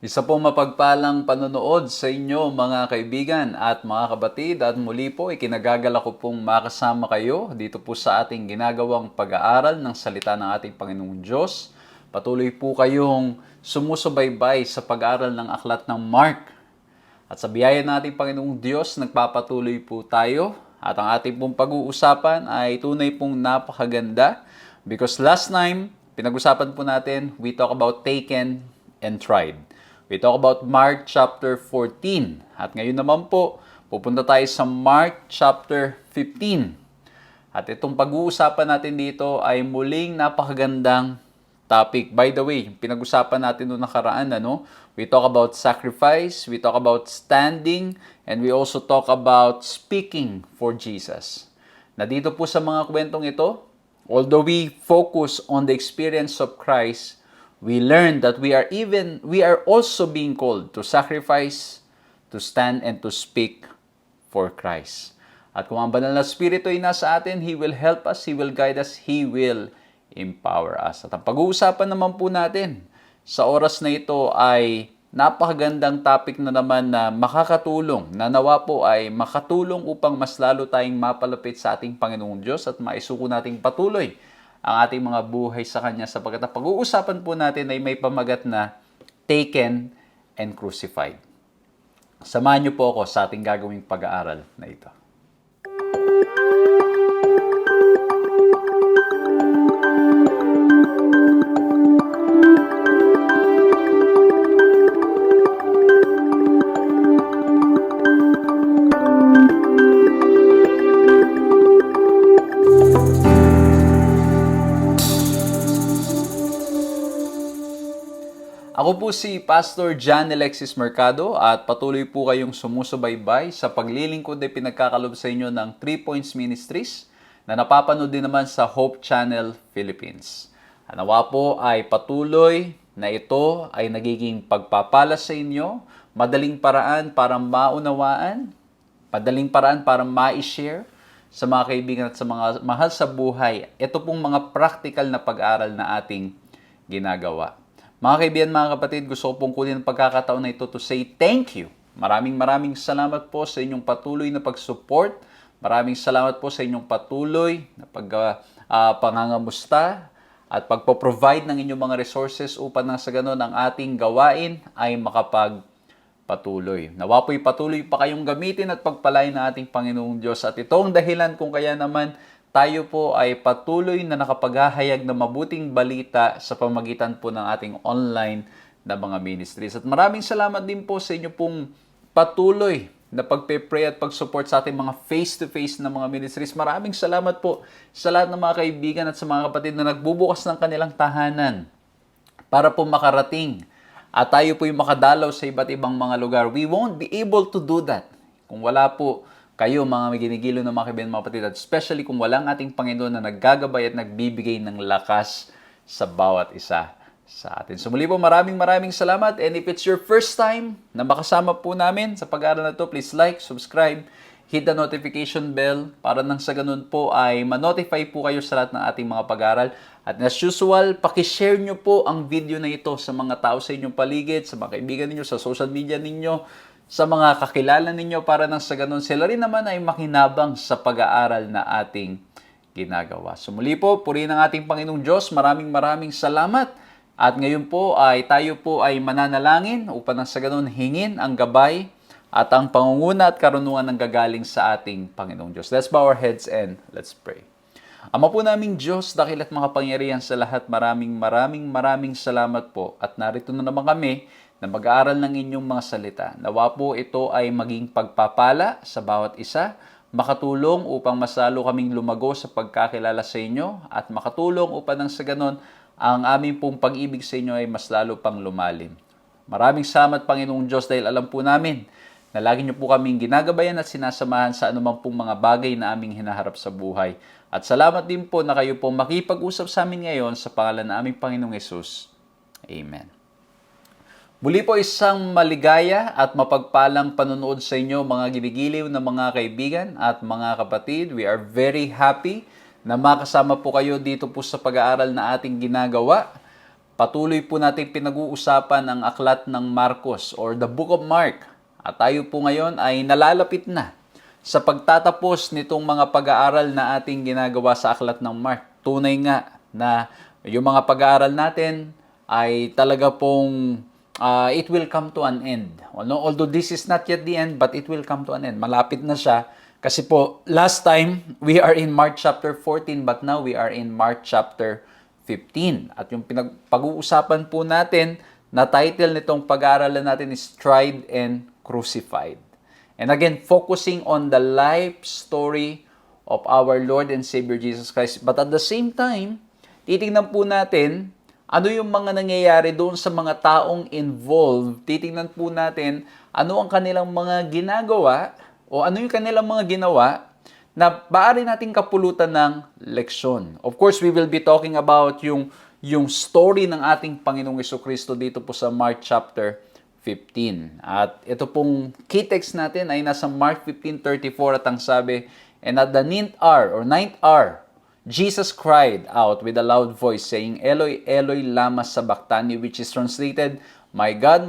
Isa po mapagpalang panonood sa inyo mga kaibigan at mga kabatid at muli po ikinagagala ko pong makasama kayo dito po sa ating ginagawang pag-aaral ng salita ng ating Panginoong Diyos. Patuloy po kayong sumusubaybay sa pag-aaral ng aklat ng Mark. At sa biyaya ng ating Panginoong Diyos, nagpapatuloy po tayo at ang ating pong pag-uusapan ay tunay pong napakaganda because last time, pinag-usapan po natin, we talk about taken and tried. We talk about Mark chapter 14. At ngayon naman po, pupunta tayo sa Mark chapter 15. At itong pag-uusapan natin dito ay muling napakagandang topic. By the way, pinag-usapan natin noong nakaraan, we talk about sacrifice, we talk about standing, and we also talk about speaking for Jesus. Na dito po sa mga kwentong ito, although we focus on the experience of Christ, we learn that we are also being called to sacrifice, to stand, and to speak for Christ. At kung ang banal na Espiritu ay nasa atin, He will help us, He will guide us, He will empower us. At ang pag-uusapan naman po natin sa oras na ito ay napakagandang topic na naman na makakatulong, na nawa po ay makatulong upang mas lalo tayong mapalapit sa ating Panginoong Diyos at maisuko nating patuloy ang ating mga buhay sa Kanya sapagkat ang pag-uusapan po natin ay may pamagat na taken and crucified. Samahan niyo po ako sa ating gagawing pag-aaral na ito. Ako po si Pastor John Alexis Mercado at patuloy po kayong sumusubaybay sa paglilingkod na pinagkakalob sa inyo ng 3 Points Ministries na napapanood din naman sa Hope Channel Philippines. Nawa po ay patuloy na ito ay nagiging pagpapala sa inyo, madaling paraan para maunawaan, madaling paraan para ma-share sa mga kaibigan at sa mga mahal sa buhay. Ito pong mga practical na pag-aaral na ating ginagawa. Mga kaibigan, mga kapatid, gusto ko pong kunin ang pagkakataon na ito to say thank you. Maraming salamat po sa inyong patuloy na pag-support. Maraming salamat po sa inyong patuloy na pangangamusta at pagpo-provide ng inyong mga resources upang nang sa ganun ang ating gawain ay makapagpatuloy. Nawa po'y patuloy pa kayong gamitin at pagpalain ng ating Panginoong Diyos. At ito ang dahilan kung kaya naman tayo po ay patuloy na nakapaghahayag ng mabuting balita sa pamagitan po ng ating online na mga ministries. At maraming salamat din po sa inyo pong patuloy na pagpe-pray at pag-support sa ating mga face-to-face na mga ministries. Maraming salamat po sa lahat ng mga kaibigan at sa mga kapatid na nagbubukas ng kanilang tahanan para po makarating at tayo po yung makadalaw sa iba't ibang mga lugar. We won't be able to do that kung wala po kayo mga ginigilo ng mga kaibigan, mga kapatid, at especially kung walang ating Panginoon na naggagabay at nagbibigay ng lakas sa bawat isa sa atin. So muli po, maraming salamat. And if it's your first time na makasama po namin sa pag-aaral na ito, please like, subscribe, hit the notification bell para nang sa ganun po ay ma-notify po kayo sa lahat ng ating mga pag-aaral. At as usual, pakishare nyo po ang video na ito sa mga tao sa inyong paligid, sa mga kaibigan ninyo, sa social media ninyo, sa mga kakilala ninyo para nang sa ganun sila rin naman ay makinabang sa pag-aaral na ating ginagawa. So muli po, purihin ang ating Panginoong Diyos. Maraming salamat. At ngayon po ay tayo po ay mananalangin upang nang sa ganun hingin ang gabay at ang pangunguna at karunungan ng gagaling sa ating Panginoong Diyos. Let's bow our heads and let's pray. Ama po naming Diyos, dakil at makapangyarihan sa lahat, maraming salamat po. At narito na naman kami na mag-aaral ng inyong mga salita. Nawa po ito ay maging pagpapala sa bawat isa, makatulong upang mas lalo kaming lumago sa pagkakilala sa inyo at makatulong upang nang sa ganon ang aming pong pag-ibig sa inyo ay mas lalo pang lumalim. Maraming salamat Panginoong Diyos dahil alam po namin na lagi niyo po kaming ginagabayan at sinasamahan sa anumang pong mga bagay na aming hinaharap sa buhay. At salamat din po na kayo po makipag-usap sa amin ngayon sa pangalan ng aming Panginoong Hesus. Amen. Muli po isang maligaya at mapagpalang panonood sa inyo mga ginigiliw na mga kaibigan at mga kapatid. We are very happy na makasama po kayo dito po sa pag-aaral na ating ginagawa. Patuloy po natin pinag-uusapan ang aklat ng Marcos or the Book of Mark. At tayo po ngayon ay nalalapit na sa pagtatapos nitong mga pag-aaral na ating ginagawa sa aklat ng Mark. Tunay nga na yung mga pag-aaral natin ay talaga pong it will come to an end. Although this is not yet the end, but it will come to an end. Malapit na siya. Kasi po, last time, we are in Mark chapter 14, but now we are in Mark chapter 15. At yung pag-uusapan po natin na title nitong pag-aaralan natin is Tried and Crucified. And again, focusing on the life story of our Lord and Savior Jesus Christ. But at the same time, titingnan po natin ano yung mga nangyayari doon sa mga taong involved. Titingnan po natin ano ang kanilang mga ginagawa o ano yung kanilang mga ginawa na maaari nating kapulutan ng leksyon. Of course, we will be talking about yung story ng ating Panginoong Jesucristo dito po sa Mark chapter 15. At ito pong key text natin ay nasa Mark 15:34 at ang sabi, "And at the ninth hour, Jesus cried out with a loud voice, saying, Eloi, Eloi, lama sabachthani," which is translated, my God,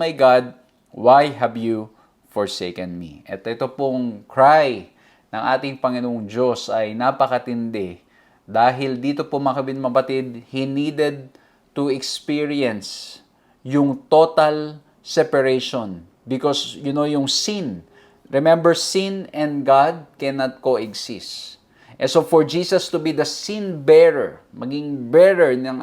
why have you forsaken me?" At ito pong cry ng ating Panginoong Diyos ay napakatindi dahil dito po mga kapatid, He needed to experience yung total separation because yung sin. Remember, sin and God cannot coexist. And so for Jesus to be the sin bearer, maging bearer ng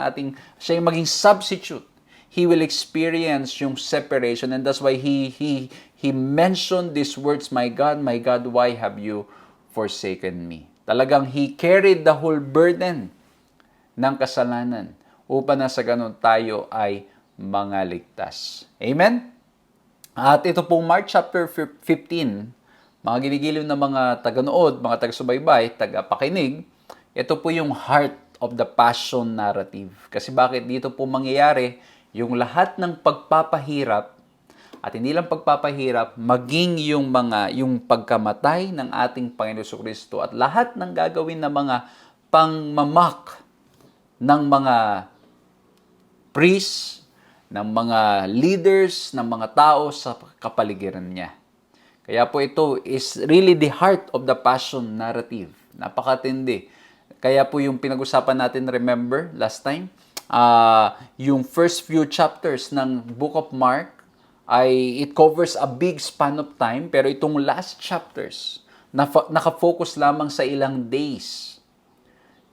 siya yung maging substitute, He will experience yung separation, and that's why He mentioned these words, my God, why have you forsaken me?" Talagang He carried the whole burden ng kasalanan upang na sa ganun tayo ay mga ligtas. Amen? At ito pong Mark chapter 15, mga ginigiliw na mga taganood, mga taga-subaybay, taga-pakinig, ito po yung heart of the passion narrative. Kasi bakit dito po mangyayari yung lahat ng pagpapahirap, at hindi lang pagpapahirap, maging yung pagkamatay ng ating Panginoon Jesucristo at lahat ng gagawin na mga pangmamak ng mga priests, ng mga leaders, ng mga tao sa kapaligiran niya. Kaya po ito is really the heart of the passion narrative. Napakatindi. Kaya po yung pinag-usapan natin, remember, last time, yung first few chapters ng Book of Mark, it covers a big span of time, pero itong last chapters, nakafocus lamang sa ilang days.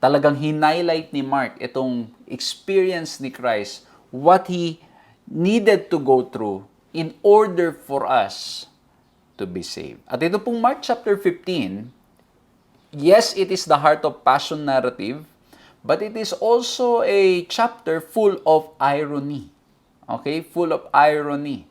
Talagang hinighlight ni Mark itong experience ni Christ, what He needed to go through in order for us to be saved. At ito pong Mark chapter 15, yes, it is the heart of passion narrative, but it is also a chapter full of irony. Okay? Full of irony.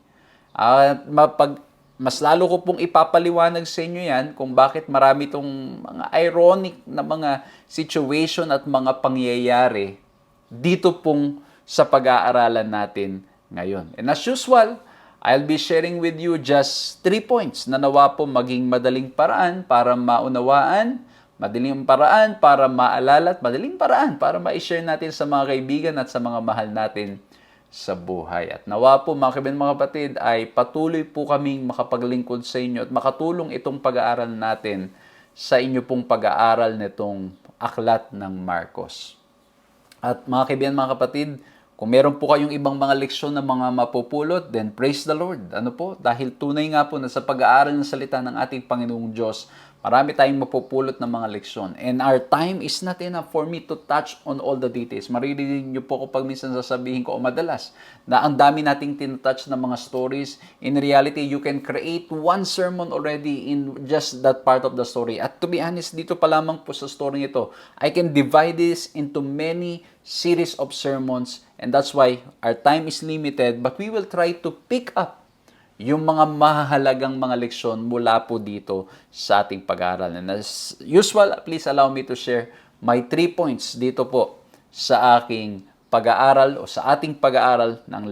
Mas lalo ko pong ipapaliwanag sa inyo yan kung bakit marami itong mga ironic na mga situation at mga pangyayari dito pong sa pag-aaralan natin ngayon. And as usual, I'll be sharing with you just 3 points na nawa po maging madaling paraan para maunawaan, madaling paraan para maalala, at madaling paraan para ma-share natin sa mga kaibigan at sa mga mahal natin sa buhay. At nawa po mga kapatid ay patuloy po kaming makapaglingkod sa inyo at makatulong itong pag-aaral natin sa inyo pong pag-aaral nitong aklat ng Marcos. At mga kaibigan, mga kapatid, kung meron po kayong ibang mga leksyon na mga mapupulot, then praise the Lord. Ano po? Dahil tunay nga po na sa pag-aaral ng salita ng ating Panginoong Diyos, marami tayong mapupulot ng mga leksyon. And our time is not enough for me to touch on all the details. Maririnig niyo po kapag minsan sasabihin ko o madalas na ang dami nating tinatouch na mga stories. In reality, you can create one sermon already in just that part of the story. At to be honest, dito pa lamang po sa story ito, I can divide this into many series of sermons, and that's why our time is limited, but we will try to pick up yung mga mahalagang mga leksyon mula po dito sa ating pag-aaral. And as usual, please allow me to share my 3 points dito po sa aking pag-aaral o sa ating pag-aaral ng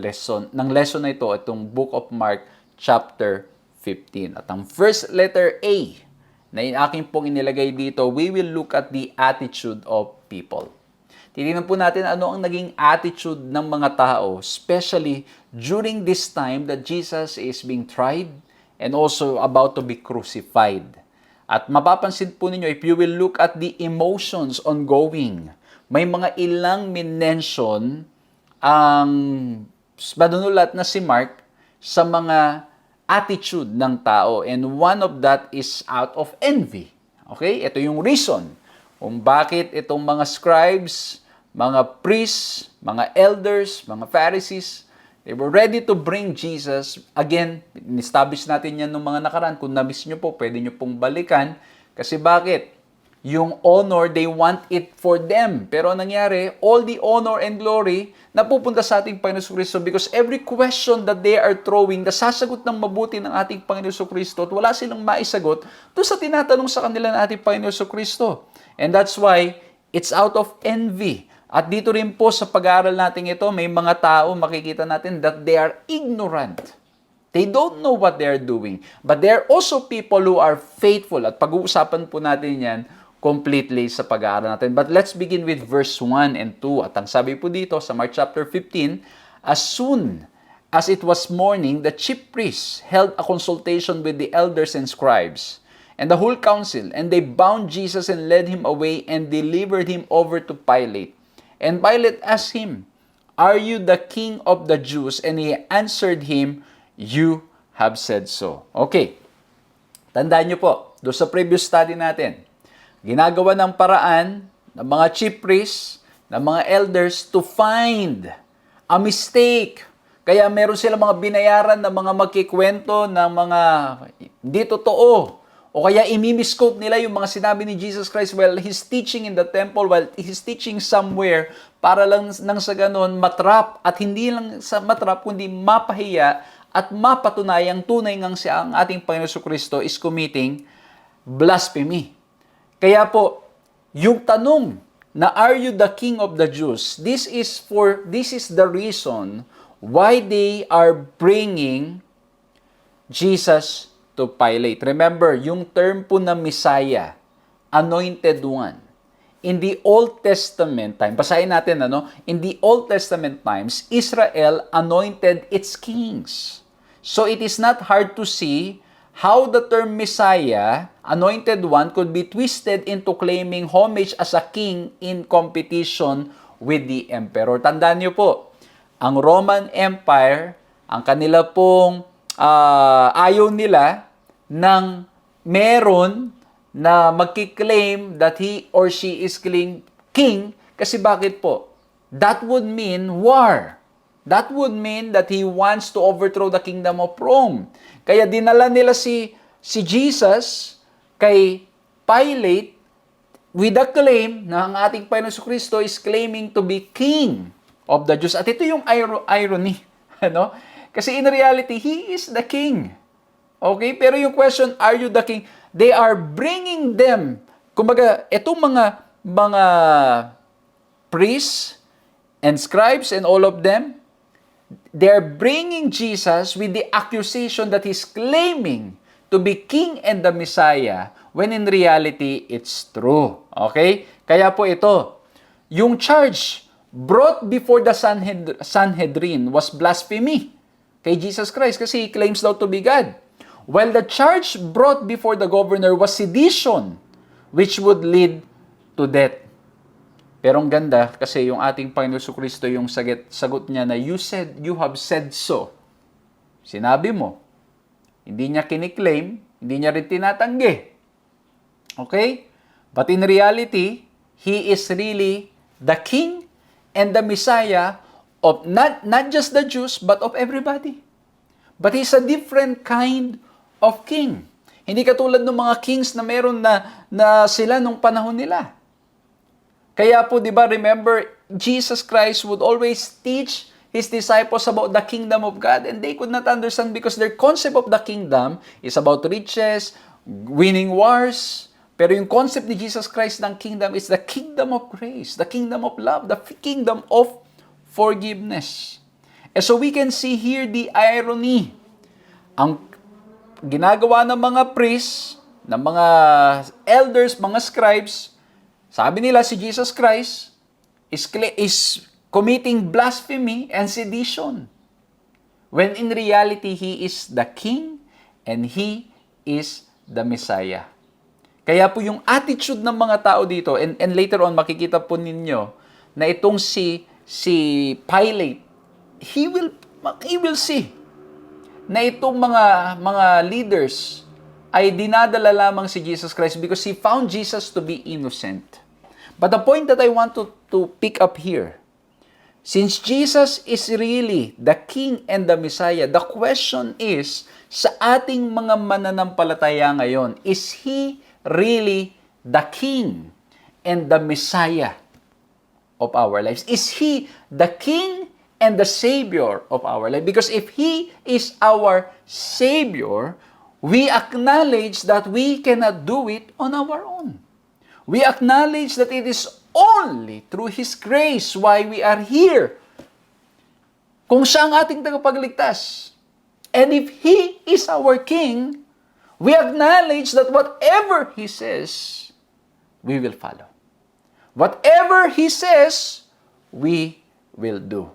lesson na ito, itong Book of Mark chapter 15. At ang first letter A na aking pong inilagay dito, we will look at the attitude of people. titingnan po natin ano ang naging attitude ng mga tao, especially during this time that Jesus is being tried and also about to be crucified. At mapapansin po ninyo, if you will look at the emotions ongoing, may mga ilang minention ang manunulat na si Mark sa mga attitude ng tao. And one of that is out of envy. Okay? Ito yung reason kung bakit itong mga scribes, mga priests, mga elders, mga Pharisees, they were ready to bring Jesus. Again, establish natin yan nung mga nakaraan. Kung na-miss nyo po, pwede nyo pong balikan. Kasi bakit? Yung honor, they want it for them. Pero ang nangyari, all the honor and glory napupunta sa ating Panginoon Kristo because every question that they are throwing, nasasagot ng mabuti ng ating Panginoon Kristo at wala silang maisagot doon sa tinatanong sa kanila ng ating Panginoon Kristo. And that's why it's out of envy. At dito rin po sa pag-aaral natin ito, may mga tao makikita natin that they are ignorant. They don't know what they are doing. But there are also people who are faithful. At pag-uusapan po natin yan completely sa pag-aaral natin. But let's begin with verse 1 and 2. At ang sabi po dito sa Mark chapter 15, as soon as it was morning, the chief priests held a consultation with the elders and scribes and the whole council, and they bound Jesus and led him away and delivered him over to Pilate. And Pilate asked him, "Are you the king of the Jews?" And he answered him, "You have said so." Okay. Tandaan niyo po, doon sa previous study natin, ginagawa ng paraan ng mga chief priests, ng mga elders to find a mistake. Kaya meron sila mga binayaran na mga magkikwento ng mga hindi totoo. O kaya imimiscope nila yung mga sinabi ni Jesus Christ while He's teaching in the temple, while He's teaching somewhere, para lang nang sa ganon matrap. At hindi lang sa matrap, kundi mapahiya at mapatunayang tunay ngang siya ang ating Panginoon Kristo is committing blasphemy. Kaya po, yung tanong na are you the king of the Jews, this is the reason why they are bringing Jesus to Pilate. Remember, yung term po na Messiah, anointed one. In the Old Testament time, basahin natin in the Old Testament times, Israel anointed its kings. So it is not hard to see how the term Messiah, anointed one, could be twisted into claiming homage as a king in competition with the emperor. Tandaan niyo po, ang Roman Empire, ang kanila pong ayaw nila ng meron na magkiklaim that he or she is king. Kasi bakit po? That would mean war. That would mean that he wants to overthrow the kingdom of Rome. Kaya dinala nila si Jesus kay Pilate with the claim na ang ating Panginoon Kristo is claiming to be king of the Jews. At ito yung irony. Kasi in reality, he is the king. Okay? Pero yung question, are you the king? They are bringing them. Kumbaga, itong mga priests and scribes and all of them, they're bringing Jesus with the accusation that he's claiming to be king and the Messiah when in reality, it's true. Okay? Kaya po ito, yung charge brought before the Sanhedrin was blasphemy kay Jesus Christ kasi he claims daw to be God. While the charge brought before the governor was sedition, which would lead to death. Pero ang ganda, kasi yung ating Panginoon Kristo, yung sagot niya na, you have said so. Sinabi mo. Hindi niya kiniklaim, hindi niya rin tinatanggi. Okay? But in reality, he is really the king and the Messiah of not just the Jews, but of everybody. But he's a different kind of king. Hindi katulad ng mga kings na meron na sila nung panahon nila. Kaya po, di ba, remember, Jesus Christ would always teach His disciples about the kingdom of God, and they could not understand because their concept of the kingdom is about riches, winning wars. Pero yung concept ni Jesus Christ ng kingdom is the kingdom of grace, the kingdom of love, the kingdom of forgiveness. And so we can see here the irony. Ang ginagawa ng mga priests, ng mga elders, mga scribes, sabi nila si Jesus Christ, is committing blasphemy and sedition. When in reality, He is the King and He is the Messiah. Kaya po yung attitude ng mga tao dito, and later on makikita po ninyo na itong si Pilate, he will see na itong mga leaders ay dinadala lamang si Jesus Christ because he found Jesus to be innocent. But the point that I want to pick up here, since Jesus is really the King and the Messiah, the question is, sa ating mga mananampalataya ngayon, is He really the King and the Messiah of our lives? Is He the King and the Savior of our life? Because if He is our Savior, we acknowledge that we cannot do it on our own. We acknowledge that it is only through His grace why we are here. Kung siya ang ating tagapagligtas. And if He is our King, we acknowledge that whatever He says, we will follow. Whatever He says, we will do.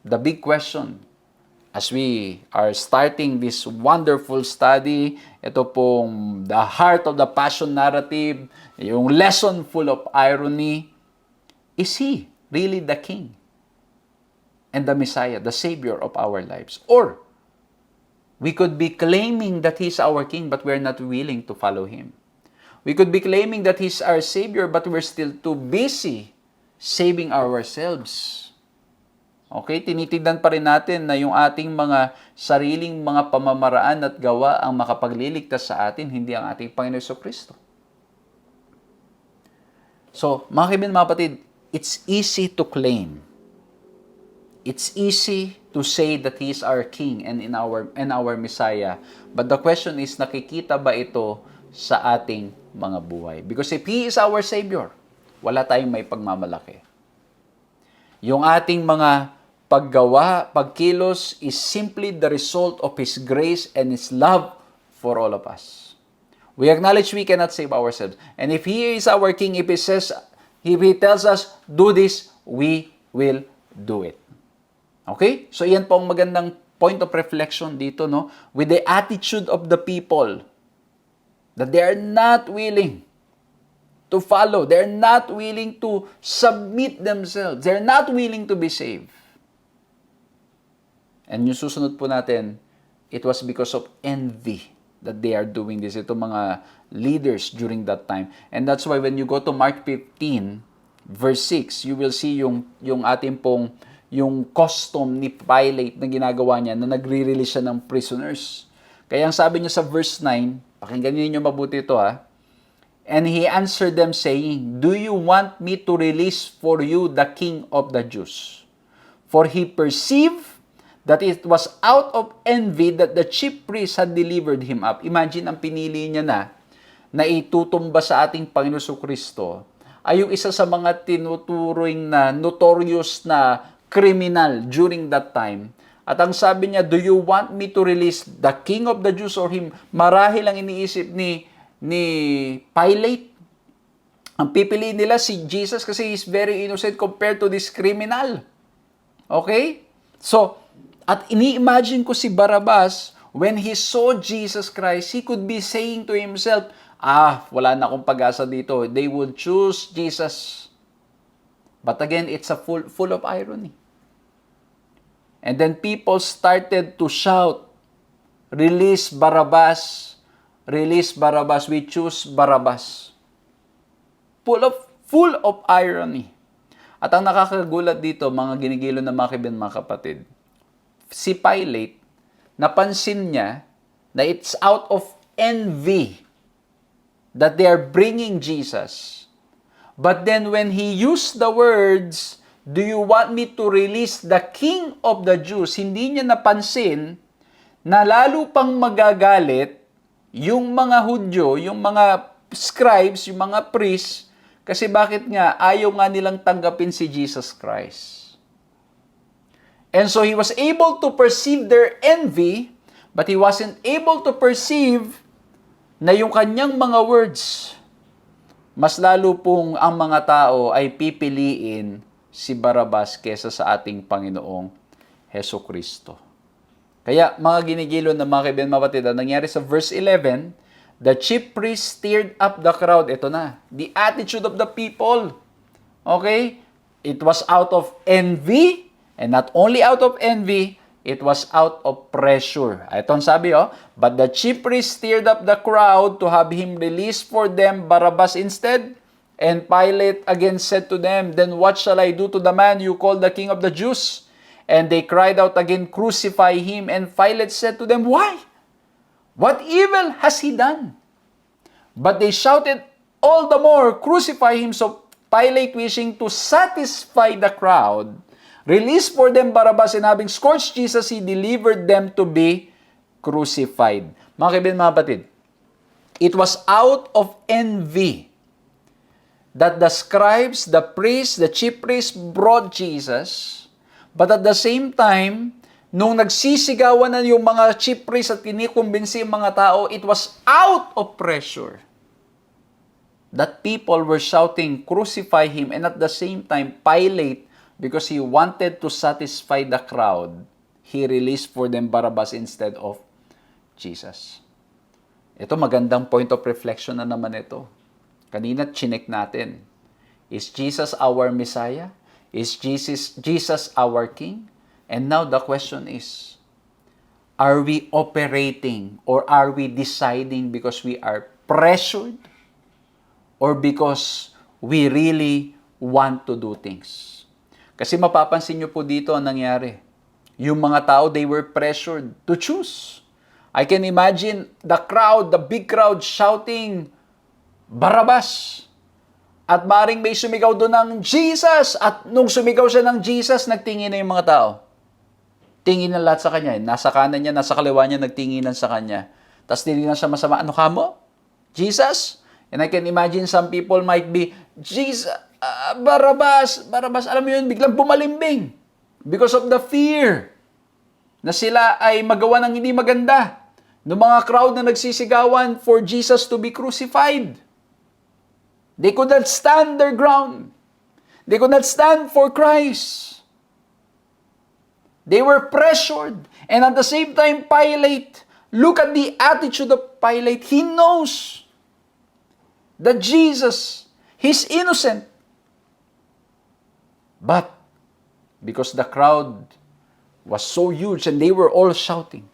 The big question, as we are starting this wonderful study, ito pong the heart of the passion narrative, yung lesson full of irony, is He really the King and the Messiah, the Savior of our lives? Or, we could be claiming that He's our King, but we're not willing to follow Him. We could be claiming that He's our Savior, but we're still too busy saving ourselves. Okay? Tinitignan pa rin natin na yung ating mga sariling mga pamamaraan at gawa ang makapagliligtas sa atin, hindi ang ating Panginoon Jesucristo. So, mga kaibigan, mga kapatid, it's easy to claim. It's easy to say that He is our King and our Messiah. But the question is, nakikita ba ito sa ating mga buhay? Because if He is our Savior, wala tayong may pagmamalaki. Yung ating mga paggawa, pagkilos is simply the result of His grace and His love for all of us. We acknowledge we cannot save ourselves. And if He is our King, if He tells us, do this, we will do it. Okay? So, yan po ang magandang point of reflection dito, no? With the attitude of the people that they are not willing to follow. They're not willing to submit themselves. They're not willing to be saved. And yung susunod po natin, it was because of envy that they are doing this. Ito mga leaders during that time. And that's why when you go to Mark 15, verse 6, you will see yung ating pong yung custom ni Pilate na ginagawa niya na nagre-release siya ng prisoners. Kaya ang sabi niya sa verse 9, pakinggan niyo mabuti ito ha. And He answered them saying, do you want me to release for you the King of the Jews? For He perceived that it was out of envy that the chief priests had delivered Him up. Imagine, ang pinili niya na itutumba sa ating Panginoon Jesucristo ay yung isa sa mga tinuturing na notorious na criminal during that time. At ang sabi niya, do you want me to release the King of the Jews or Him? Marahil ang iniisip ni Pilate. Ang pipiliin nila si Jesus kasi He's very innocent compared to this criminal. Okay? So, at ini-imagine ko si Barabbas, when he saw Jesus Christ, he could be saying to himself, wala na akong pag-asa dito. They would choose Jesus. But again, it's a full of irony. And then people started to shout, release Barabbas, we choose Barabbas. Full of irony. At ang nakakagulat dito, mga ginigilo na mga kaibigan, mga kapatid, si Pilate, napansin niya na it's out of envy that they are bringing Jesus. But then when He used the words, do you want me to release the King of the Jews? Hindi niya napansin na lalo pang magagalit yung mga Hudyo, yung mga scribes, yung mga priests, kasi bakit nga ayaw nga nilang tanggapin si Jesus Christ. And so He was able to perceive their envy, but He wasn't able to perceive na yung kanyang mga words, mas lalo pong ang mga tao ay pipiliin si Barabas kesa sa ating Panginoong Heso Kristo. Kaya mga ginigilo na mga kaibigan mapatid, ang nangyari sa verse 11, the chief priest stirred up the crowd. Ito na, the attitude of the people. Okay? It was out of envy, and not only out of envy, it was out of pressure. Ito ang sabi, but the chief priest stirred up the crowd to have him release for them Barabbas instead. And Pilate again said to them, then what shall I do to the man you call the king of the Jews? And they cried out again, crucify him. And Pilate said to them, why? What evil has he done? But they shouted all the more, crucify him. So Pilate, wishing to satisfy the crowd, released for them Barabbas, and having scourged Jesus, he delivered them to be crucified. Mga kaibigan, mga batid, it was out of envy that the scribes, the priests, the chief priests brought Jesus, but at the same time, nung nagsisigawan na yung mga chief priests at kinikumbinsi yung mga tao, it was out of pressure that people were shouting, crucify him, and at the same time, Pilate, because he wanted to satisfy the crowd, he released for them Barabbas instead of Jesus. Ito magandang point of reflection na naman ito. Kanina chinek natin. Is Jesus our Messiah? Is Jesus our King? And now the question is, are we operating or are we deciding because we are pressured or because we really want to do things? Kasi mapapansin nyo po dito ang nangyari. Yung mga tao, they were pressured to choose. I can imagine the crowd, the big crowd shouting, Barabbas. At maring may sumigaw doon ng Jesus. At nung sumigaw siya ng Jesus, nagtingin na yung mga tao. Tingin na lahat sa kanya. Nasa kanan niya, nasa kaliwa niya, nagtinginan sa kanya. Tapos tinignan siya masama. Ano ka mo? Jesus? And I can imagine some people might be, Jesus, Barabbas. Barabbas, alam mo yun, biglang bumalimbing. Because of the fear na sila ay magawa ng hindi maganda. Ng mga crowd na nagsisigawan for Jesus to be crucified. They could not stand their ground. They could not stand for Christ. They were pressured. And at the same time, Pilate, look at the attitude of Pilate. He knows that Jesus, he's innocent. But because the crowd was so huge and they were all shouting,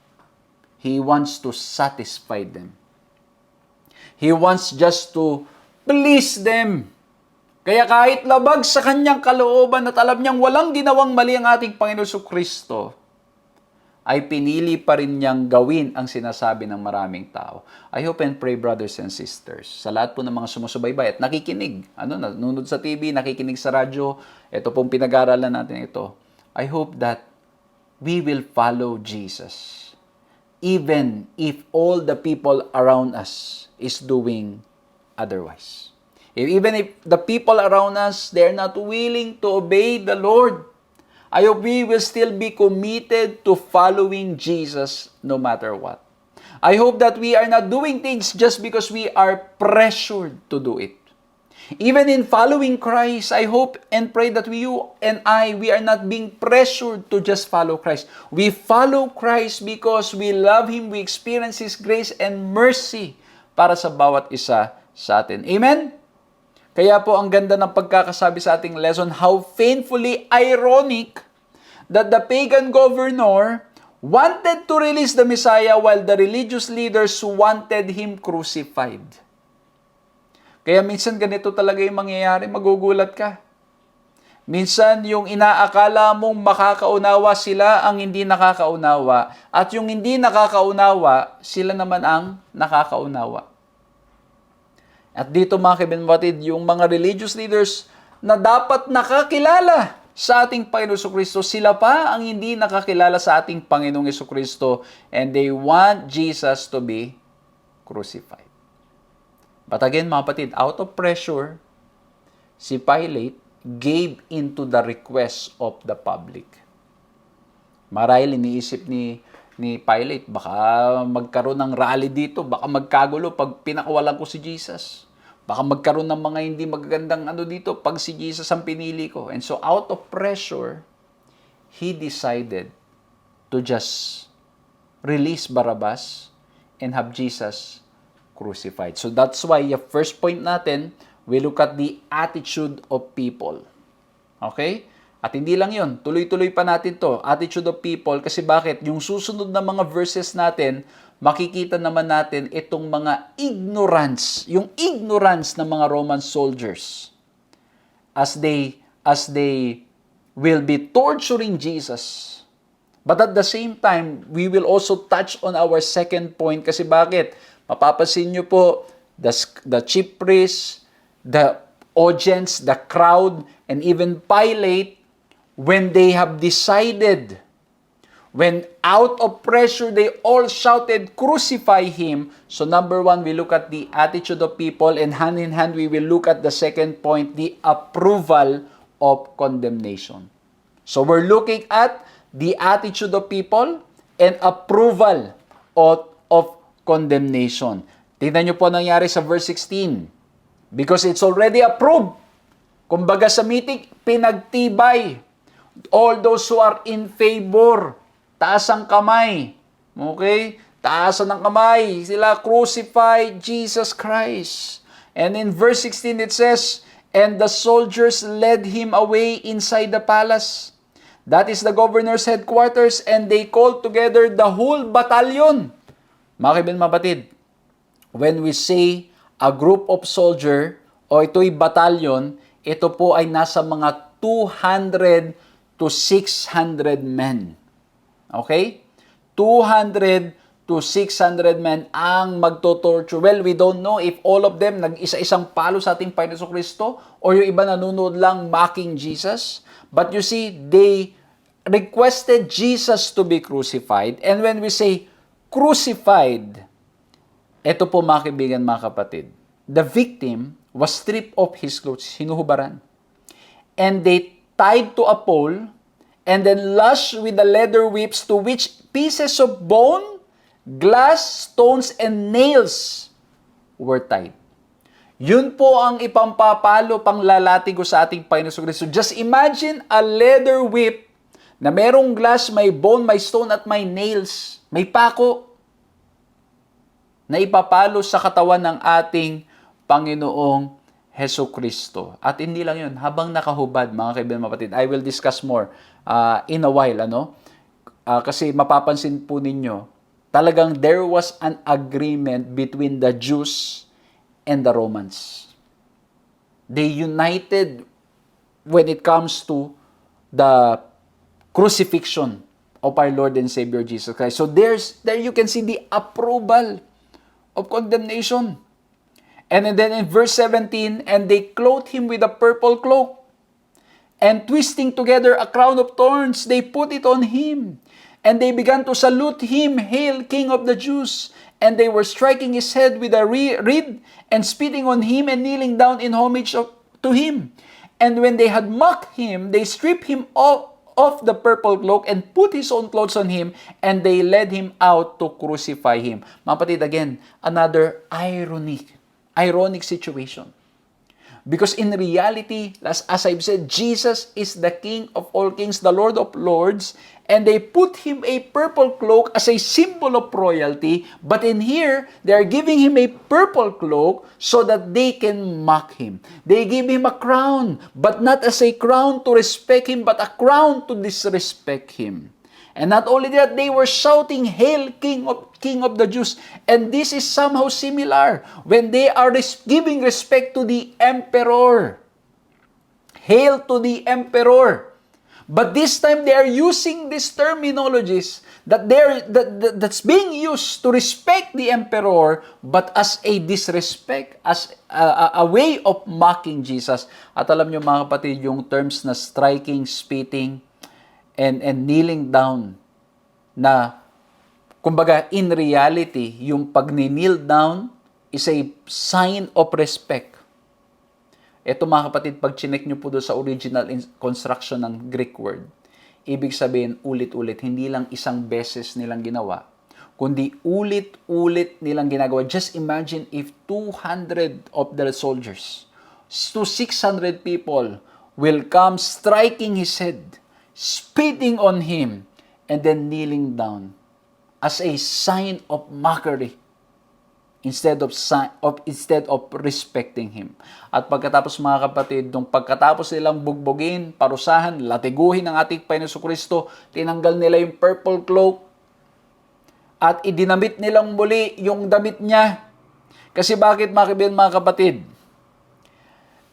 he wants to satisfy them. He wants just to please them. Kaya kahit labag sa kanyang kalooban at alam niyang walang ginawang mali ang ating Panginoon Kristo, ay pinili pa rin niyang gawin ang sinasabi ng maraming tao. I hope and pray, brothers and sisters, sa lahat po ng mga sumusubaybay at nakikinig, nanonood sa TV, nakikinig sa radyo, ito pong pinag-aaralan natin ito. I hope that we will follow Jesus, even if all the people around us is doing otherwise. Even if the people around us, they're not willing to obey the Lord, I hope we will still be committed to following Jesus no matter what. I hope that we are not doing things just because we are pressured to do it. Even in following Christ, I hope and pray that you and we are not being pressured to just follow Christ. We follow Christ because we love Him, we experience His grace and mercy para sa bawat isa sa atin. Amen? Kaya po ang ganda ng pagkakasabi sa ating lesson, how painfully ironic that the pagan governor wanted to release the Messiah while the religious leaders wanted Him crucified. Kaya minsan ganito talaga yung mangyayari, magugulat ka. Minsan yung inaakala mong makakaunawa sila ang hindi nakakaunawa at yung hindi nakakaunawa, sila naman ang nakakaunawa. At dito mga kaibigan, yung mga religious leaders na dapat nakakilala sa ating Panginoong Kristo, sila pa ang hindi nakakilala sa ating Panginoong Kristo and they want Jesus to be crucified. But again mga kapatid, out of pressure, si Pilate gave into the request of the public. Marahil iniisip ni Pilate, baka magkaroon ng rally dito, baka magkagulo pag pinakawalan ko si Jesus. Baka magkaroon ng mga hindi magagandang ano dito pag si Jesus ang pinili ko. And so out of pressure, he decided to just release Barabbas and have Jesus crucified. So that's why yung first point natin, we look at the attitude of people. Okay? At hindi lang yun, tuloy-tuloy pa natin to, attitude of people, kasi bakit? Yung susunod na mga verses natin, makikita naman natin itong mga ignorance, yung ignorance ng mga Roman soldiers as they will be torturing Jesus. But at the same time, we will also touch on our second point, kasi bakit? Mapapansin nyo po, the chief priests, the audience, the crowd, and even Pilate, when they have decided, when out of pressure, they all shouted, "Crucify him." So number one, we look at the attitude of people, and hand in hand, we will look at the second point, the approval of condemnation. So we're looking at the attitude of people and approval of condemnation. Tingnan nyo po nangyari sa verse 16. Because it's already approved. Kumbaga sa meeting, pinagtibay. All those who are in favor, taas ang kamay. Okay? Taas ng kamay. Sila crucify Jesus Christ. And in verse 16 it says, "And the soldiers led him away inside the palace. That is the governor's headquarters, and they called together the whole battalion." Mga kaibigan, mabatid, when we say a group of soldier, o ito'y battalion, ito po ay nasa mga 200 to 600 men. Okay? 200 to 600 men ang magto-torture. Well, we don't know if all of them nag-isa-isang palo sa ating Panginoon Kristo or yung iba nanonood lang mocking Jesus. But you see, they requested Jesus to be crucified. And when we say crucified, ito po mga kaibigan, mga kapatid, the victim was stripped of his clothes, hinuhubaran. And they tied to a pole, and then lashed with the leather whips, to which pieces of bone, glass, stones, and nails were tied. Yun po ang ipampapalo, panglalatigo sa ating Panginoon Kristo. Just imagine a leather whip na merong glass, may bone, may stone, at may nails. May pako na ipapalo sa katawan ng ating Panginoong Hesus Kristo. At hindi lang yun, habang nakahubad, mga kaibigan, mapatid, I will discuss more in a while, kasi mapapansin po ninyo, talagang there was an agreement between the Jews and the Romans. They united when it comes to the crucifixion of our Lord and Savior Jesus Christ. So there you can see the approval of condemnation. And then in verse 17, "And they clothed him with a purple cloak, and twisting together a crown of thorns, they put it on him. And they began to salute him, 'Hail, King of the Jews!' And they were striking his head with a reed, and spitting on him, and kneeling down in homage to him. And when they had mocked him, they stripped him off the purple cloak, and put his own clothes on him, and they led him out to crucify him." Mga kapatid, again, another ironic situation. Because in reality, as I've said, Jesus is the King of all kings, the Lord of lords, and they put him a purple cloak as a symbol of royalty, but in here, they are giving him a purple cloak so that they can mock him. They give him a crown, but not as a crown to respect him, but a crown to disrespect him. And not only that, they were shouting, "Hail, King of the Jews." And this is somehow similar when they are giving respect to the emperor. Hail to the emperor. But this time they are using these terminologies that's being used to respect the emperor, but as a disrespect, as a way of mocking Jesus. At alam niyo mga kapatid, yung terms na striking, spitting, and kneeling down, na kumbaga in reality, yung pag-kneel down is a sign of respect. Ito mga kapatid, pag chinek nyo po doon sa original construction ng Greek word, ibig sabihin ulit-ulit, hindi lang isang beses nilang ginawa, kundi ulit-ulit nilang ginagawa. Just imagine if 200 of the soldiers to 600 people will come striking his head, spitting on him, and then kneeling down as a sign of mockery instead of respecting him. At pagkatapos, mga kapatid, nung pagkatapos nilang bugbugin, parusahan, latiguhin ng ating Panginoon Kristo, tinanggal nila yung purple cloak at idinamit nilang muli yung damit niya. Kasi bakit, mga kapatid?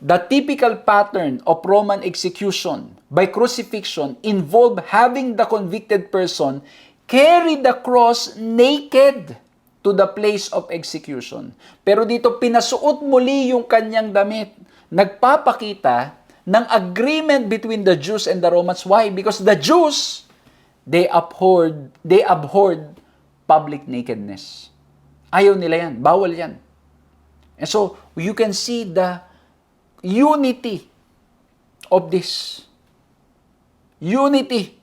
The typical pattern of Roman execution by crucifixion involved having the convicted person carry the cross naked to the place of execution. Pero dito, pinasuot muli yung kanyang damit. Nagpapakita ng agreement between the Jews and the Romans. Why? Because the Jews, they abhorred public nakedness. Ayaw nila yan. Bawal yan. And so, you can see the unity of this. Unity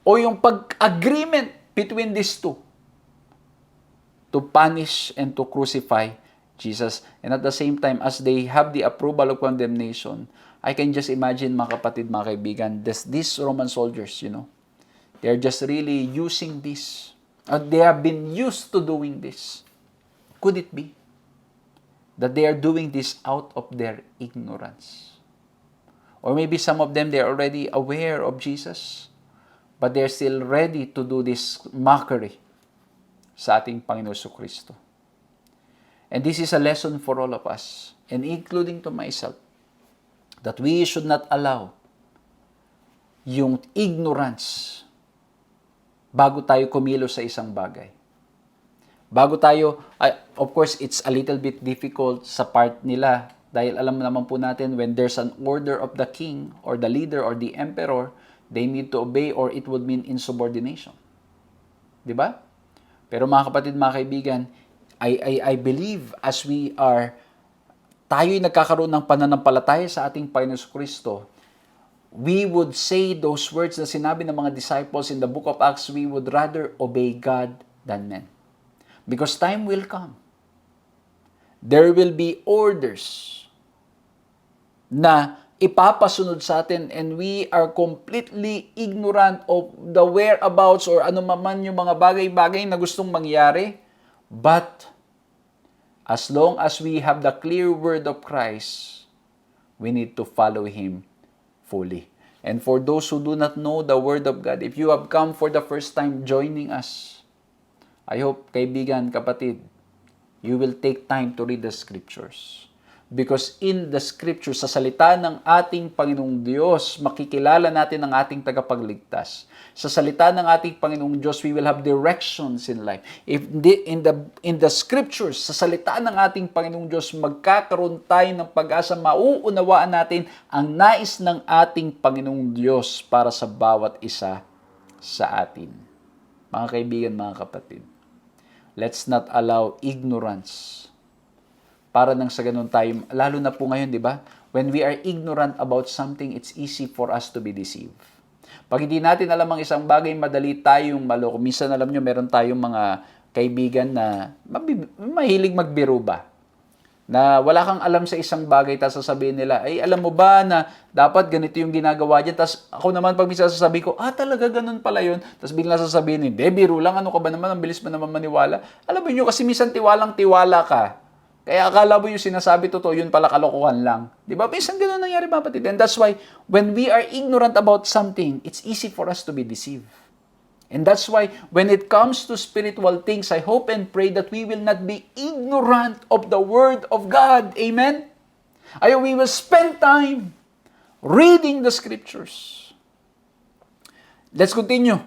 o yung pag-agreement between these two to punish and to crucify Jesus. And at the same time, as they have the approval of condemnation, I can just imagine, mga kapatid, mga kaibigan, these Roman soldiers, they're just really using this. They have been used to doing this. Could it be that they are doing this out of their ignorance? Or maybe some of them, they're already aware of Jesus, but they're still ready to do this mockery sa ating Panginoon Kristo. And this is a lesson for all of us, and including to myself, that we should not allow yung ignorance bago tayo kumilos sa isang bagay. Bago tayo, of course, it's a little bit difficult sa part nila dahil alam naman po natin when there's an order of the king or the leader or the emperor, they need to obey or it would mean insubordination. Di ba? Pero mga kapatid, mga kaibigan, I believe as tayo'y nagkakaroon ng pananampalataya sa ating Panginoon Kristo, we would say those words na sinabi ng mga disciples in the book of Acts, we would rather obey God than men. Because time will come. There will be orders na ipapasunod sa atin and we are completely ignorant of the whereabouts or ano man yung mga bagay-bagay na gustong mangyari. But as long as we have the clear word of Christ, we need to follow Him fully. And for those who do not know the word of God, if you have come for the first time joining us, I hope, kaibigan, kapatid, you will take time to read the scriptures. Because in the scriptures, sa salita ng ating Panginoong Diyos, makikilala natin ang ating tagapagligtas. Sa salita ng ating Panginoong Diyos, we will have directions in life. In the scriptures, sa salita ng ating Panginoong Diyos, magkakaroon tayo ng pag-asa, mauunawaan natin ang nais ng ating Panginoong Diyos para sa bawat isa sa atin. Mga kaibigan, mga kapatid, let's not allow ignorance para nang sa ganun tayo, lalo na po ngayon, di ba? When we are ignorant about something, it's easy for us to be deceived. Pag hindi natin alam ang isang bagay, madali tayong maloko. Minsan, alam nyo, meron tayong mga kaibigan na mahilig magbiro ba? Na wala kang alam sa isang bagay, tapos sasabihin nila, ay alam mo ba na dapat ganito yung ginagawa dyan? Tapos ako naman, pag minsan sasabihin ko, talaga ganun pala yun. Tapos bigla sasabihin, hindi, biro lang, ano ka ba naman, ang bilis mo naman maniwala. Alam mo nyo, kasi minsan tiwalang-tiwala ka. Kaya akala mo yung sinasabi totoo, yun pala kalokohan lang. Di ba? Minsan ganun nangyari, mga kapatid. And that's why, when we are ignorant about something, it's easy for us to be deceived. And that's why, when it comes to spiritual things, I hope and pray that we will not be ignorant of the Word of God. Amen? We will spend time reading the Scriptures. Let's continue.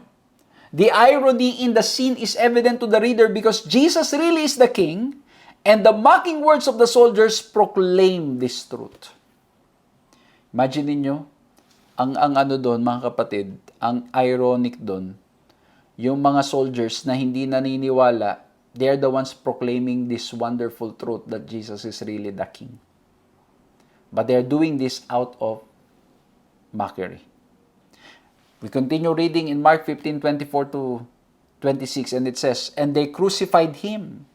The irony in the scene is evident to the reader because Jesus really is the King, and the mocking words of the soldiers proclaim this truth. Imagine niyo ang ano doon, mga kapatid, ang ironic doon, yung mga soldiers na hindi naniniwala, they're the ones proclaiming this wonderful truth that Jesus is really the King. But they're doing this out of mockery. We continue reading in Mark 15:24 26, and it says, "And they crucified him,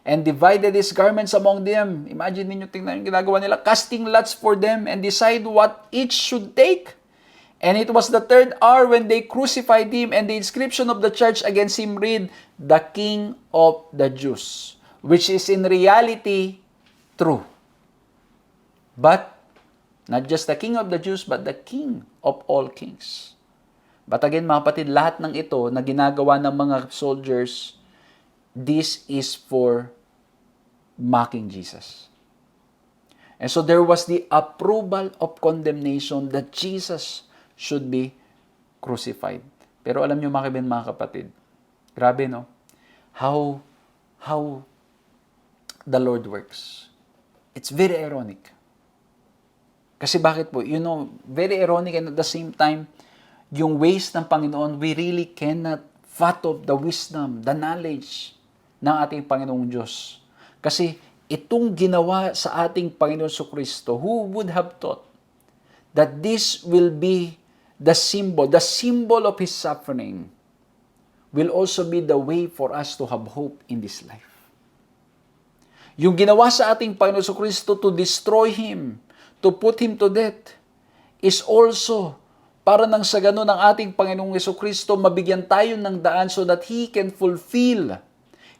and divided his garments among them." Imagine ninyo, tingnan yung ginagawa nila. "Casting lots for them, and decide what each should take. And it was the third hour when they crucified him, and the inscription of the church against him read, 'The King of the Jews,' which is in reality true. But not just the King of the Jews, but the King of all kings." But again, mga kapatid, lahat ng ito na ginagawa ng mga soldiers, this is for mocking Jesus. And so there was the approval of condemnation that Jesus should be crucified. Pero alam niyo, mga kapatid, grabe, no? How the Lord works. It's very ironic. Kasi bakit po? Very ironic, and at the same time, yung ways ng Panginoon, we really cannot fathom the wisdom, the knowledge ng ating Panginoong Diyos. Kasi itong ginawa sa ating Panginoon Jesucristo, who would have thought that this will be the symbol of His suffering, will also be the way for us to have hope in this life. Yung ginawa sa ating Panginoon Jesucristo to destroy Him, to put Him to death, is also para nang sa ganun ng ating Panginoong Jesucristo, mabigyan tayo ng daan so that He can fulfill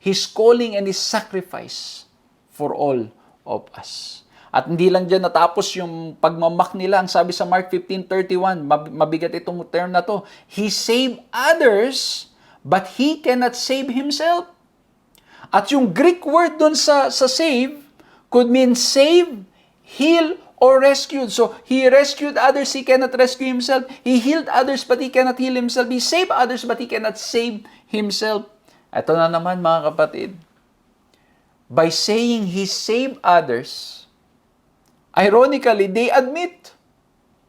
His calling and His sacrifice for all of us. At hindi lang dyan natapos yung pagmamak nila. Ang sabi sa Mark 15:31, mabigat itong term na to, He saved others, but He cannot save Himself. At yung Greek word dun sa save could mean save, heal, or rescued. So, He rescued others, He cannot rescue Himself. He healed others, but He cannot heal Himself. He saved others, but He cannot save Himself. Ito na naman, mga kapatid. By saying He saved others, ironically, they admit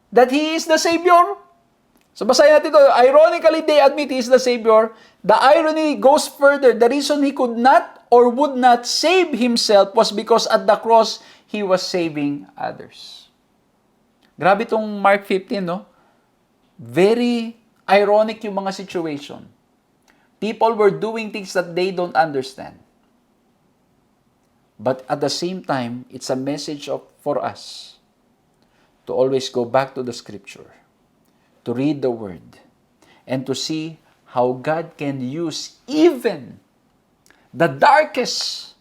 that He is the Savior. So, basahin natin ito. Ironically, they admit He is the Savior. The irony goes further. The reason He could not or would not save Himself was because at the cross, He was saving others. Grabe itong Mark 15, no? Very ironic yung mga situation. People were doing things that they don't understand. But at the same time, it's a message for us to always go back to the Scripture, to read the Word, and to see how God can use even the darkest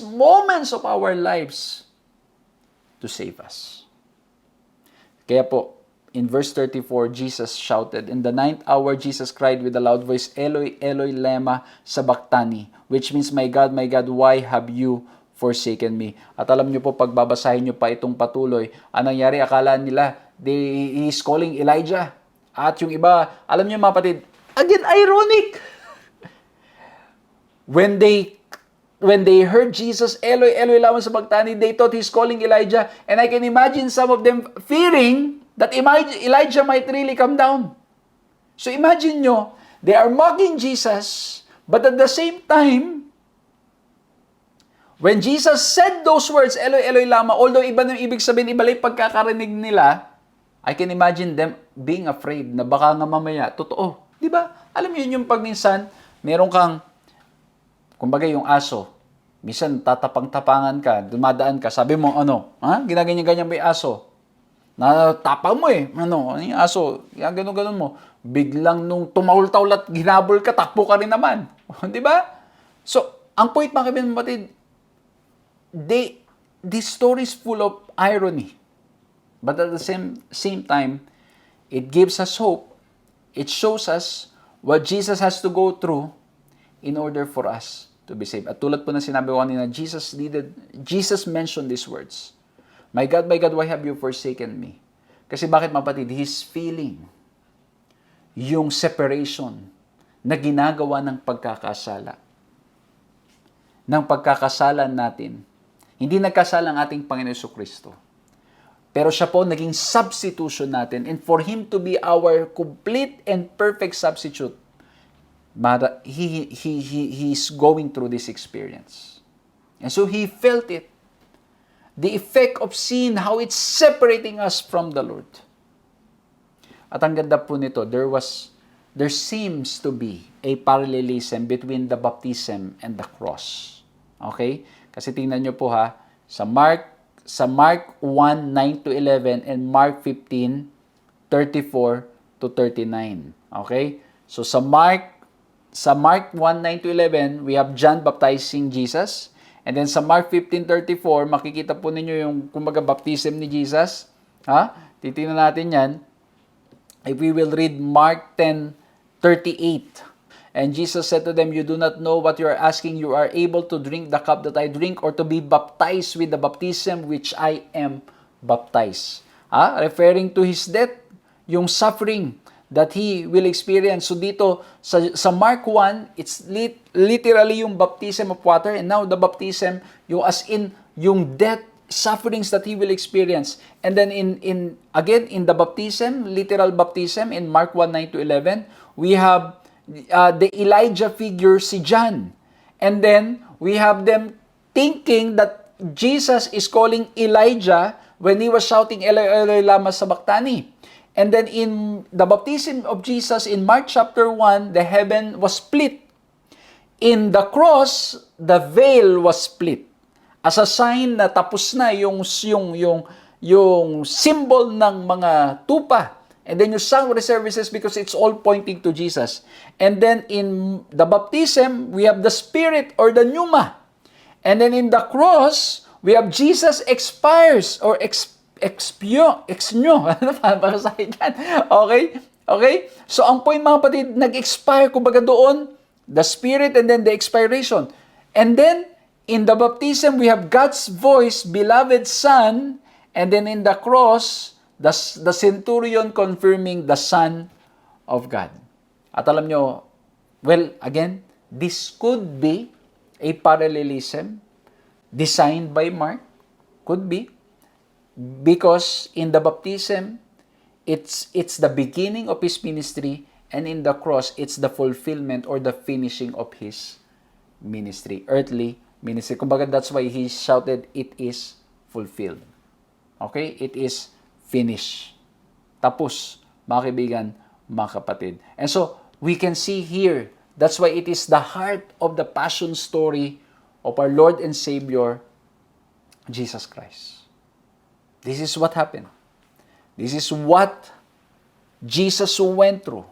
moments of our lives to save us. Kaya po, in verse 34, Jesus shouted, "In the 9th hour, Jesus cried with a loud voice, 'Eloi, Eloi, lema sabachthani,' which means, 'My God, why have you forsaken me?'" At alam niyo po, pagbabasahin niyo pa itong patuloy, anong nangyari? Akala nila, he's calling Elijah. At yung iba, alam niyo mga kapatid, again, ironic. When they heard Jesus, "Eloi, Eloi, lama sabachthani," they thought He's calling Elijah. And I can imagine some of them fearing that Elijah might really come down. So imagine nyo, they are mocking Jesus, but at the same time, when Jesus said those words, "Eloi, Eloi, lama," although iba na ibig sabihin, iba lang pagkakarinig nila, I can imagine them being afraid na baka nga mamaya, totoo. Di ba? Alam niyo yung pag minsan, meron kang, kumbaga yung aso, minsan tatapang-tapangan ka, dumadaan ka, sabi mo, ginaganyan-ganyan ba yung aso? Natapang mo ano yung aso, ganun-ganun mo. Biglang nung tumahol-tahol at ginabol ka, takbo ka rin naman. Di ba? So, ang point, mga kapatid, this story is full of irony. But at the same time, it gives us hope. It shows us what Jesus has to go through in order for us to be saved. At tulad po na sinabi ko kanina, Jesus mentioned these words. My God, why have you forsaken me?" Kasi bakit, mapatid? He's feeling yung separation na ginagawa ng pagkakasala. Ng pagkakasalan natin. Hindi nagkasala ang ating Panginoon Jesucristo. Pero siya po naging substitution natin. And for Him to be our complete and perfect substitute, he's going through this experience. And so He felt it. The effect of sin, how it's separating us from the Lord. At ang ganda po nito, there was there seems to be a parallelism between the baptism and the cross. Okay? Kasi tingnan nyo po ha, sa Mark 1, 9 to 11 and Mark 15, 34 to 39. Okay? So sa Mark 1, 9 to 11, we have John baptizing Jesus. And then sa Mark 15:34, makikita po ninyo yung kumbaga baptism ni Jesus. Ha? Titingnan natin 'yan. If we will read Mark 10:38. And Jesus said to them, "You do not know what you are asking. You are able to drink the cup that I drink or to be baptized with the baptism which I am baptized." Ha? Referring to his death, yung suffering that he will experience. So dito, sa Mark 1, it's literally yung baptism of water, and now the baptism, yung as in, yung death, sufferings that he will experience. And then in the baptism, literal baptism, in Mark 1, 9 to 11, we have the Elijah figure, si John. And then, we have them thinking that Jesus is calling Elijah when he was shouting, "Eloi, Eloi, lama sabachthani." And then in the baptism of Jesus in Mark chapter 1, the heaven was split. In the cross, the veil was split. As a sign na tapos na yung symbol ng mga tupa. And then you sanctuary services because it's all pointing to Jesus. And then in the baptism, we have the Spirit or the pneuma. And then in the cross, we have Jesus expires or exnyo. Ano pa para sa akin yan? Okay? Okay? So, ang point mga kapatid, nag-expire, kumbaga doon, the Spirit and then the expiration. And then, in the baptism, we have God's voice, beloved Son, and then in the cross, the centurion confirming the Son of God. At alam nyo, well, again, this could be a parallelism designed by Mark. Could be. Because in the baptism, it's the beginning of his ministry, and in the cross, it's the fulfillment or the finishing of his ministry, earthly ministry. Kumbaga, that's why he shouted, "It is fulfilled." Okay? It is finished. Tapos, mga kaibigan, mga kapatid. And so, we can see here, that's why it is the heart of the passion story of our Lord and Savior, Jesus Christ. This is what happened. This is what Jesus went through.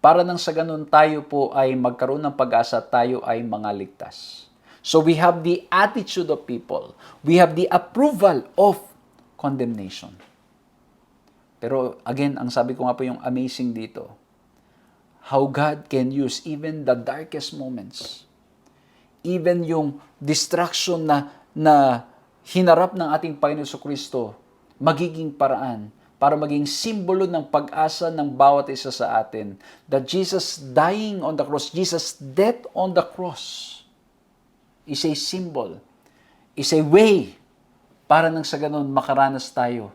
Para nang sa ganun tayo po ay magkaroon ng pag-asa, tayo ay mga ligtas. So we have the attitude of people. We have the approval of condemnation. Pero again, ang sabi ko nga po yung amazing dito, how God can use even the darkest moments, even yung distraction na hinarap ng ating Panginoon Kristo, magiging paraan para maging simbolo ng pag-asa ng bawat isa sa atin. That Jesus dying on the cross, Jesus' death on the cross is a symbol, is a way para nang sa ganun makaranas tayo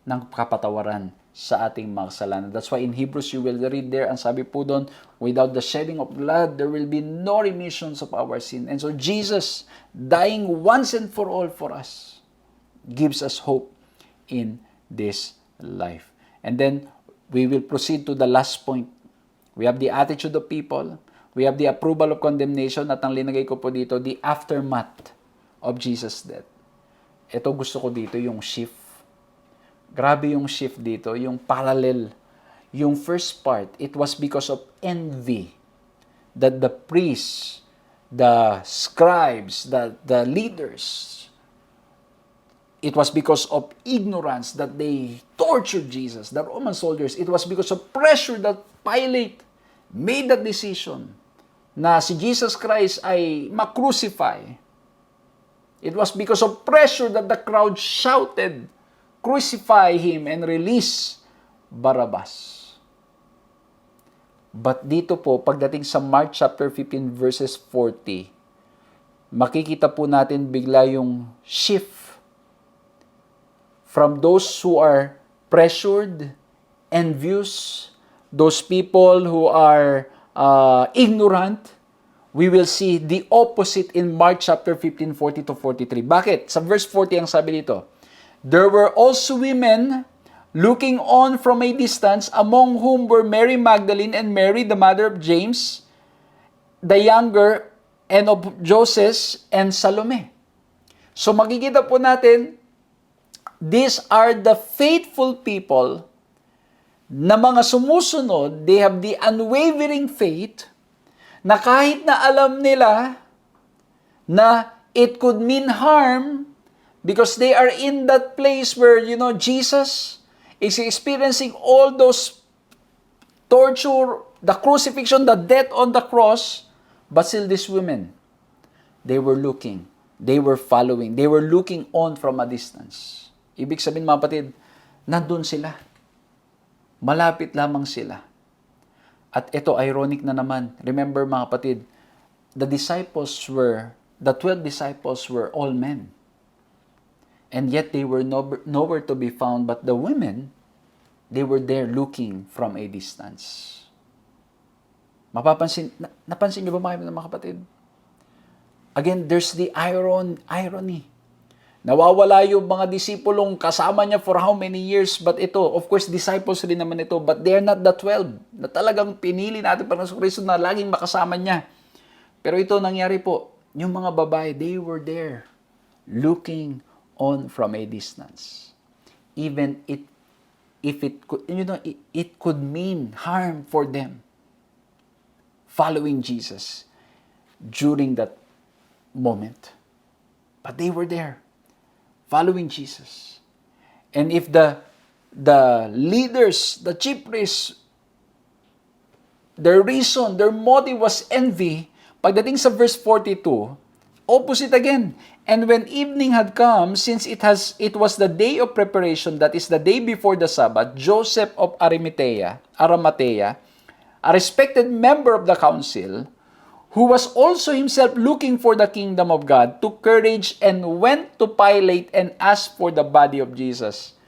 ng kapatawaran sa ating mga kasalanan. That's why in Hebrews you will read there, ang sabi po doon, without the shedding of blood, there will be no remissions of our sin. And so Jesus, dying once and for all for us, gives us hope in this life. And then, we will proceed to the last point. We have the attitude of people, we have the approval of condemnation, at ang linagay ko po dito, the aftermath of Jesus' death. Ito gusto ko dito, yung shift. Grabe yung shift dito, yung parallel. Yung first part, it was because of envy that the priests, the scribes, the leaders, it was because of ignorance that they tortured Jesus, the Roman soldiers. It was because of pressure that Pilate made that decision na si Jesus Christ ay ma-crucify. It was because of pressure that the crowd shouted, "Crucify him and release Barabbas." But dito po, pagdating sa Mark chapter 15 verses 40, makikita po natin bigla yung shift from those who are pressured, envious, those people who are ignorant. We will see the opposite in Mark chapter 15, 40 to 43. Bakit? Sa verse 40 ang sabi dito, "There were also women looking on from a distance, among whom were Mary Magdalene and Mary, the mother of James, the younger, and of Joses and Salome. So makikita po natin, these are the faithful people na mga sumusunod. They have the unwavering faith na kahit na alam nila na it could mean harm because they are in that place where, Jesus is experiencing all those torture, the crucifixion, the death on the cross, but still these women, they were looking, they were following, they were looking on from a distance. Ibig sabihin, mga kapatid, nandun sila. Malapit lamang sila. At ito, ironic na naman. Remember, mga kapatid, the 12 disciples were all men. And yet they were nowhere to be found, but the women, they were there looking from a distance. Napansin niyo ba mga kapatid? Again, there's the irony. Nawawala yung mga disipulong kasama niya for how many years, but ito, of course, disciples rin naman ito, but they're not the 12 na talagang pinili natin para sa Kristo na laging makasama niya. Pero ito nangyari po, yung mga babae, they were there, looking on from a distance. Even if it could mean harm for them, following Jesus during that moment. But they were there, following Jesus. And if the leaders, the chief priests, their reason, their motive was envy, pagdating sa verse 42, opposite again. And when evening had come, since it was the day of preparation, that is the day before the Sabbath, Joseph of Arimathea, a respected member of the council, who was also himself looking for the kingdom of God, took courage and went to Pilate and asked for the body of Jesus.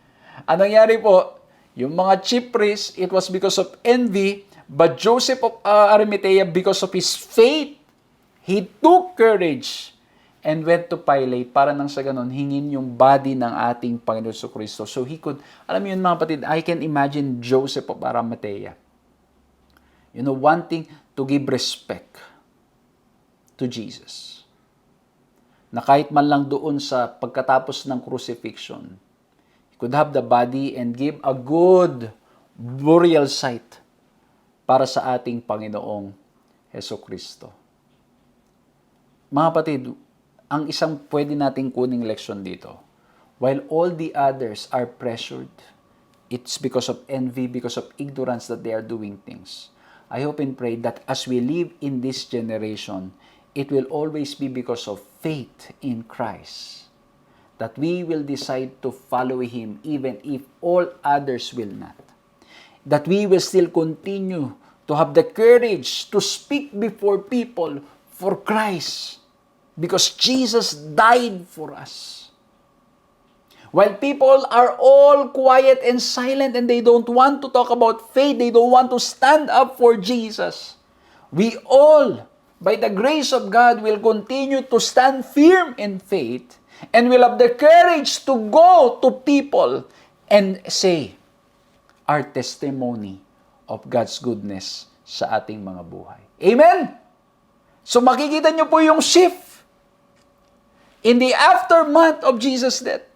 Anong nangyari po? Yung mga chief priests, it was because of envy, but Joseph of Arimathea, because of his faith, he took courage and went to Pilate para nang sa ganon, hingin yung body ng ating Panginoon Kristo. So he could, alam mo yun mga kapatid, I can imagine Joseph of Arimathea, wanting to give respect to Jesus. Na kahit man lang doon sa pagkatapos ng crucifixion, he could have the body and give a good burial site para sa ating Panginoong Hesukristo. Mga kapatid, ang isang pwede nating kuning leksyon dito, while all the others are pressured, it's because of envy, because of ignorance that they are doing things. I hope and pray that as we live in this generation, it will always be because of faith in Christ, that we will decide to follow Him even if all others will not. That we will still continue to have the courage to speak before people for Christ, because Jesus died for us. While people are all quiet and silent and they don't want to talk about faith, they don't want to stand up for Jesus, we all, by the grace of God, will continue to stand firm in faith and will have the courage to go to people and say our testimony of God's goodness sa ating mga buhay. Amen? So makikita nyo po yung shift. In the aftermath of Jesus' death,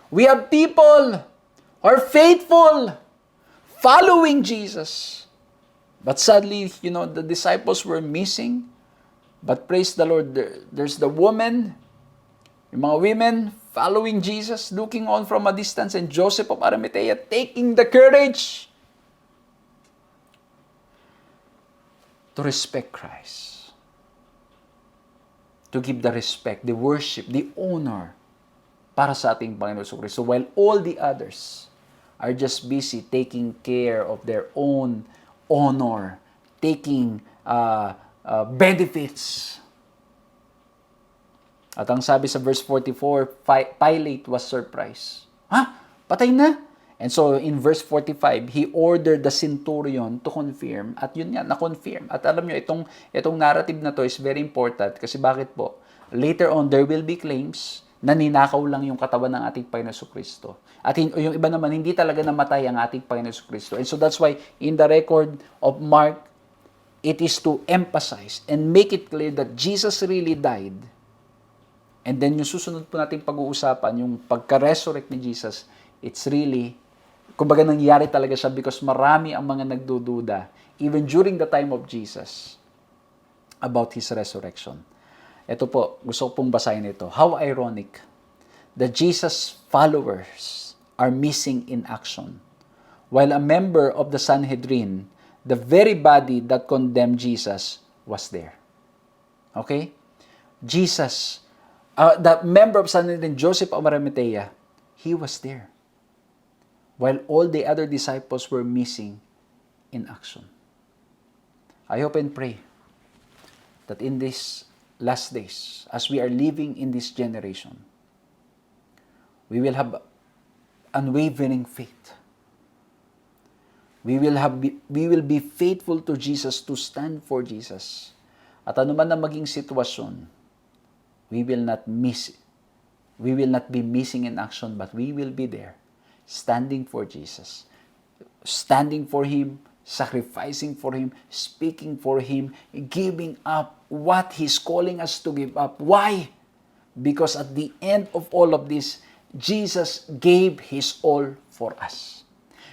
we have people who are faithful, following Jesus. But sadly, the disciples were missing. But praise the Lord, there's the woman, yung mga women following Jesus, looking on from a distance, and Joseph of Arimathea taking the courage to respect Christ. To give the respect, the worship, the honor para sa ating Panginoon Kristo, while all the others are just busy taking care of their own honor, taking benefits. At ang sabi sa verse 44, Pilate was surprised. Patay na? And so in verse 45, he ordered the centurion to confirm. At yun nga, na-confirm. At alam nyo, itong narrative na to is very important. Kasi bakit po? Later on, there will be claims naninakaw lang yung katawan ng ating Panginoon Jesucristo. At yung iba naman, hindi talaga namatay ang ating Panginoon Jesucristo. And so that's why in the record of Mark, it is to emphasize and make it clear that Jesus really died. And then yung susunod po nating pag-uusapan, yung pagka-resurrect ni Jesus, it's really, kumbaga nangyari talaga siya because marami ang mga nagdududa, even during the time of Jesus, about His resurrection. Ito po, gusto ko pong basahin ito. How ironic that Jesus' followers are missing in action, while a member of the Sanhedrin, the very body that condemned Jesus, was there. Okay? Jesus, the member of Sanhedrin, Joseph of Arimathea, he was there, while all the other disciples were missing in action. I hope and pray that in these last days, as we are living in this generation, we will have unwavering faith. We will be faithful to Jesus, to stand for Jesus. At anuman na maging sitwasyon, we will not be missing in action, but we will be there, standing for Jesus, standing for Him, sacrificing for Him, speaking for Him, giving up what He's calling us to give up. Why? Because at the end of all of this, Jesus gave His all for us.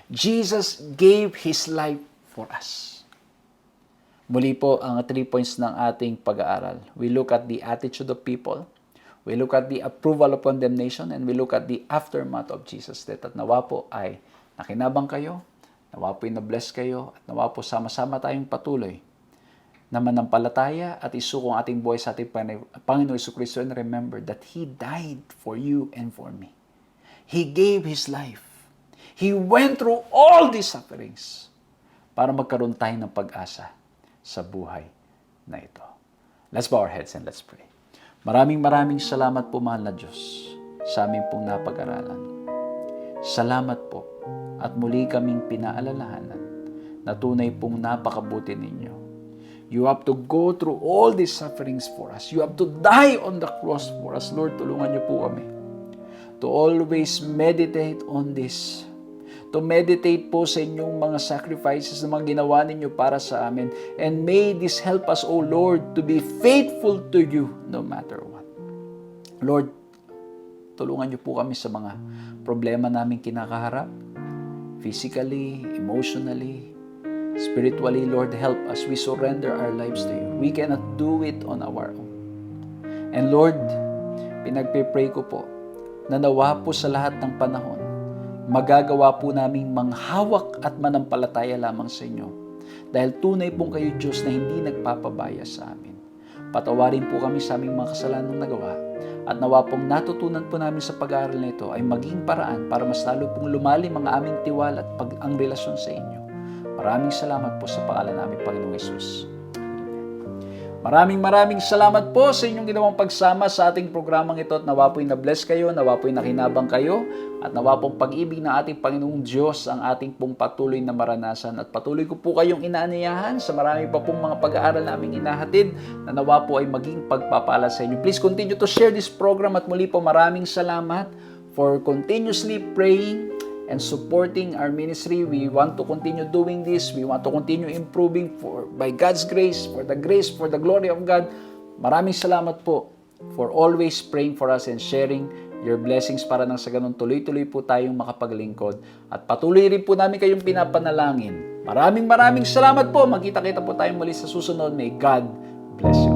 Jesus gave His life for us. Muli po ang 3 points ng ating pag-aaral. We look at the attitude of people, we look at the approval of condemnation, and we look at the aftermath of Jesus' death. At nawa po ay nakinabang kayo, nawa po ay na-bless kayo, at nawa po sama-sama tayong patuloy na manampalataya at isuko ang ating buhay sa ating Panginoon Jesucristo, and remember that He died for you and for me. He gave His life. He went through all these sufferings para magkaroon tayo ng pag-asa sa buhay na ito. Let's bow our heads and let's pray. Maraming salamat po, mahal na Diyos, sa aming pong napag-aralan. Salamat po at muli kaming pinaalalahanan na tunay pong napakabuti ninyo. You have to go through all these sufferings for us. You have to die on the cross for us. Lord, tulungan niyo po kami to always meditate on this, to meditate po sa inyong mga sacrifices na mga ginawa ninyo para sa amin. And may this help us, O Lord, to be faithful to you no matter what. Lord, tulungan niyo po kami sa mga problema namin kinakaharap, physically, emotionally, spiritually. Lord, help us. We surrender our lives to you. We cannot do it on our own. And Lord, pinagpipray ko po na nawa po sa lahat ng panahon, magagawa po naming manghawak at manampalataya lamang sa inyo. Dahil tunay pong kayo, Diyos, na hindi nagpapabaya sa amin. Patawarin po kami sa aming mga kasalanang nagawa. At nawa pong natutunan po namin sa pag-aaral na ito ay maging paraan para mas lalo pong lumalim ang aming tiwala at ang relasyon sa inyo. Maraming salamat po sa pangalan namin, Panginoong Hesus. Maraming salamat po sa inyong ginawang pagsama sa ating programang ito, at nawa po'y na-bless kayo, nawa po'y nakinabang kayo, at nawa pong pag-ibig ng ating Panginoong Diyos ang ating pong patuloy na maranasan, at patuloy ko po kayong inaanyayahan sa marami pa pong mga pag-aaral naming inahatid na nawa po ay maging pagpapala sa inyo. Please continue to share this program, at muli po maraming salamat for continuously praying and supporting our ministry. We want to continue doing this. We want to continue improving by God's grace, for the glory of God. Maraming salamat po for always praying for us and sharing your blessings para nang sa ganun tuloy-tuloy po tayong makapaglingkod. At patuloy rin po namin kayong pinapanalangin. Maraming salamat po. Magkita-kita po tayong muli sa susunod. May God bless you.